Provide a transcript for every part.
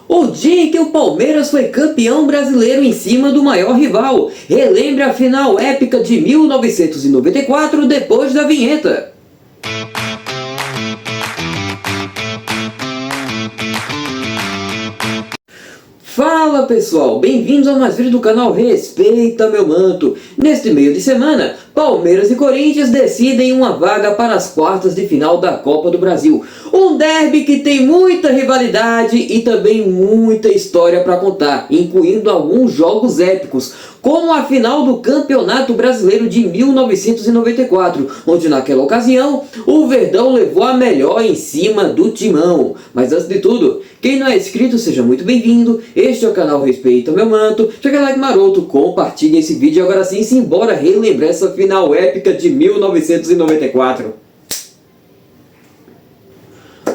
O dia em que o Palmeiras foi campeão brasileiro em cima do maior rival. Relembre a final épica de 1994 depois da vinheta. Fala pessoal, bem-vindos a mais vídeo do canal Respeita Meu Manto. Neste meio de semana, Palmeiras e Corinthians decidem uma vaga para as quartas de final da Copa do Brasil. Um derby que tem muita rivalidade e também muita história para contar, incluindo alguns jogos épicos, como a final do Campeonato Brasileiro de 1994, onde naquela ocasião o Verdão levou a melhor em cima do Timão. Mas antes de tudo, quem não é inscrito, seja muito bem-vindo. Este é o canal Respeita Meu Manto. Chega like maroto, compartilhe esse vídeo e agora sim, simbora relembrar essa final épica de 1994.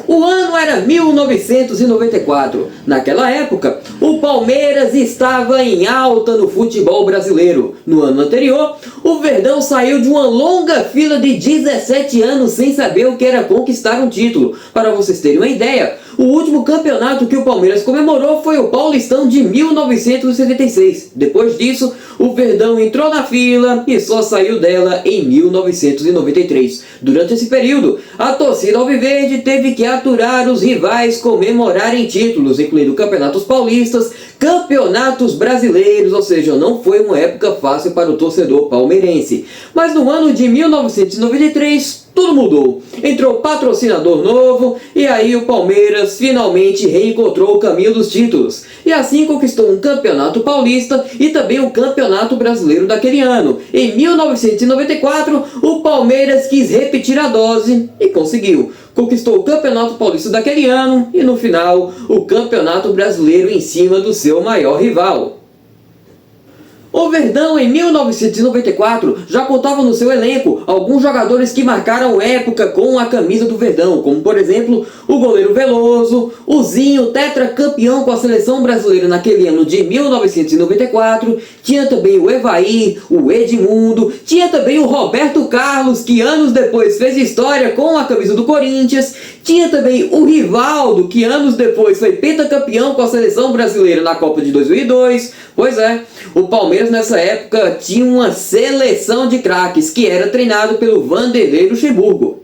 O ano era 1994. Naquela época, o Palmeiras estava em alta no futebol brasileiro. No ano anterior, o Verdão saiu de uma longa fila de 17 anos sem saber o que era conquistar um título. Para vocês terem uma ideia, o último campeonato que o Palmeiras comemorou foi o Paulistão de 1976. Depois disso, o Verdão entrou na fila e só saiu dela em 1993. Durante esse período, a torcida alviverde teve que aturar os rivais comemorarem títulos, incluindo campeonatos paulistas, campeonatos brasileiros, ou seja, não foi uma época fácil para o torcedor palmeirense. Mas no ano de 1993, tudo mudou. Entrou patrocinador novo e aí o Palmeiras finalmente reencontrou o caminho dos títulos. E assim conquistou um campeonato paulista e também o campeonato brasileiro daquele ano. Em 1994, o Palmeiras quis repetir a dose e conseguiu. Conquistou o campeonato paulista daquele ano e no final o campeonato brasileiro em cima do seu maior rival. O Verdão, em 1994, já contava no seu elenco alguns jogadores que marcaram época com a camisa do Verdão, como por exemplo, o goleiro Veloso, o Zinho, tetracampeão com a seleção brasileira naquele ano de 1994, tinha também o Evair, o Edmundo, tinha também o Roberto Carlos, que anos depois fez história com a camisa do Corinthians, tinha também o Rivaldo, que anos depois foi pentacampeão com a seleção brasileira na Copa de 2002, pois é, o Palmeiras nessa época tinha uma seleção de craques que era treinado pelo Vanderlei Luxemburgo.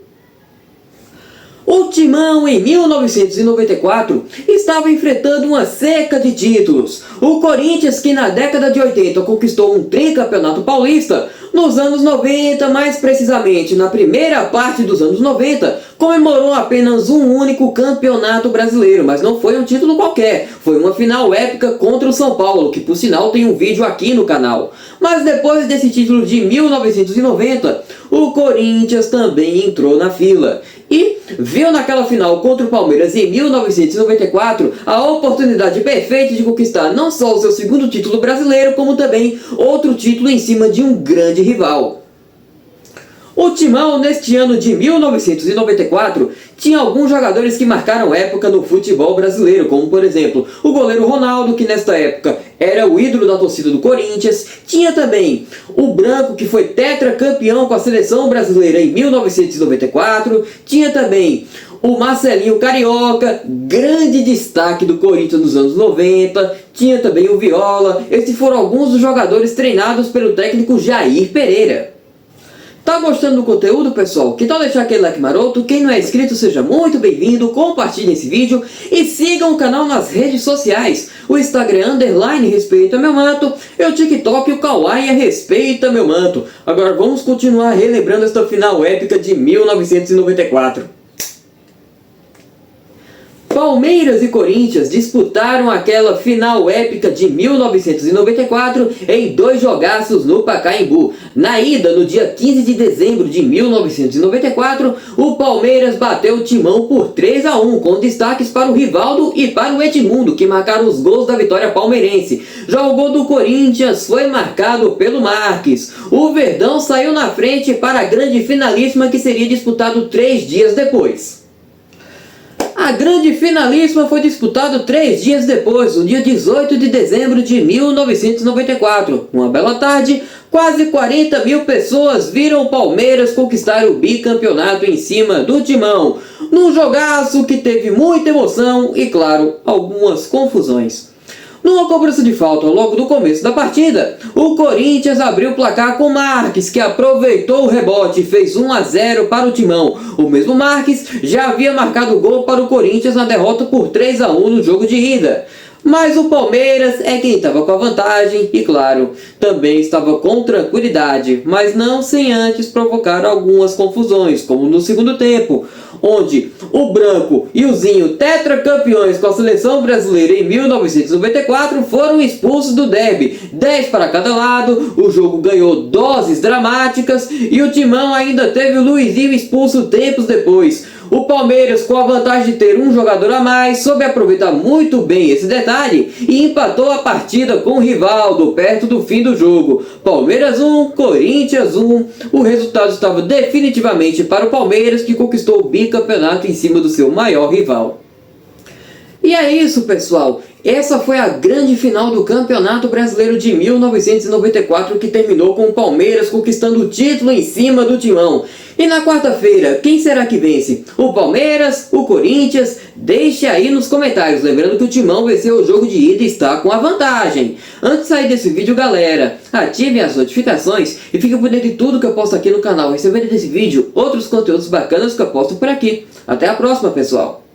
O Timão, em 1994, estava enfrentando uma seca de títulos. O Corinthians, que na década de 80 conquistou um tricampeonato paulista, nos anos 90, mais precisamente na primeira parte dos anos 90, comemorou apenas um único campeonato brasileiro, mas não foi um título qualquer, foi uma final épica contra o São Paulo, que por sinal tem um vídeo aqui no canal. Mas depois desse título de 1990, o Corinthians também entrou na fila. E viu naquela final contra o Palmeiras em 1994 a oportunidade perfeita de conquistar não só o seu segundo título brasileiro, como também outro título em cima de um grande rival. O Timão, neste ano de 1994, tinha alguns jogadores que marcaram época no futebol brasileiro, como por exemplo, o goleiro Ronaldo, que nesta época era o ídolo da torcida do Corinthians, tinha também o Branco, que foi tetracampeão com a seleção brasileira em 1994, tinha também o Marcelinho Carioca, grande destaque do Corinthians nos anos 90, tinha também o Viola. Esses foram alguns dos jogadores treinados pelo técnico Jair Pereira. Tá gostando do conteúdo, pessoal? Que tal deixar aquele like maroto? Quem não é inscrito, seja muito bem-vindo, compartilhe esse vídeo e sigam o canal nas redes sociais. O Instagram, Respeita Meu Manto, e o TikTok, o Kawaii, Respeita Meu Manto. Agora vamos continuar relembrando esta final épica de 1994. Palmeiras e Corinthians disputaram aquela final épica de 1994 em dois jogaços no Pacaembu. Na ida, no dia 15 de dezembro de 1994, o Palmeiras bateu o Timão por 3-1, com destaques para o Rivaldo e para o Edmundo, que marcaram os gols da vitória palmeirense. Já o gol do Corinthians foi marcado pelo Marques. O Verdão saiu na frente para a grande finalíssima que seria disputado 3 dias depois. A grande finalíssima foi disputada 3 dias depois, no dia 18 de dezembro de 1994. Uma bela tarde, quase 40 mil pessoas viram o Palmeiras conquistar o bicampeonato em cima do Timão, num jogaço que teve muita emoção e, claro, algumas confusões. Numa cobrança de falta logo do começo da partida, o Corinthians abriu o placar com Marques, que aproveitou o rebote e fez 1-0 para o Timão. O mesmo Marques já havia marcado o gol para o Corinthians na derrota por 3-1 no jogo de ida. Mas o Palmeiras é quem estava com a vantagem e, claro, também estava com tranquilidade, mas não sem antes provocar algumas confusões, como no segundo tempo, onde o Branco e o Zinho, tetracampeões com a seleção brasileira em 1994, foram expulsos do derby, 10 para cada lado. O jogo ganhou doses dramáticas e o Timão ainda teve o Luizinho expulso tempos depois. O Palmeiras, com a vantagem de ter um jogador a mais, soube aproveitar muito bem esse detalhe e empatou a partida com o Rivaldo perto do fim do jogo. Palmeiras 1, Corinthians 1. O resultado estava definitivamente para o Palmeiras, que conquistou o bicampeonato em cima do seu maior rival. E é isso, pessoal. Essa foi a grande final do Campeonato Brasileiro de 1994, que terminou com o Palmeiras conquistando o título em cima do Timão. E na quarta-feira, quem será que vence? O Palmeiras? O Corinthians? Deixe aí nos comentários, lembrando que o Timão venceu o jogo de ida e está com a vantagem. Antes de sair desse vídeo, galera, ativem as notificações e fiquem por dentro de tudo que eu posto aqui no canal, recebendo desse vídeo outros conteúdos bacanas que eu posto por aqui. Até a próxima, pessoal!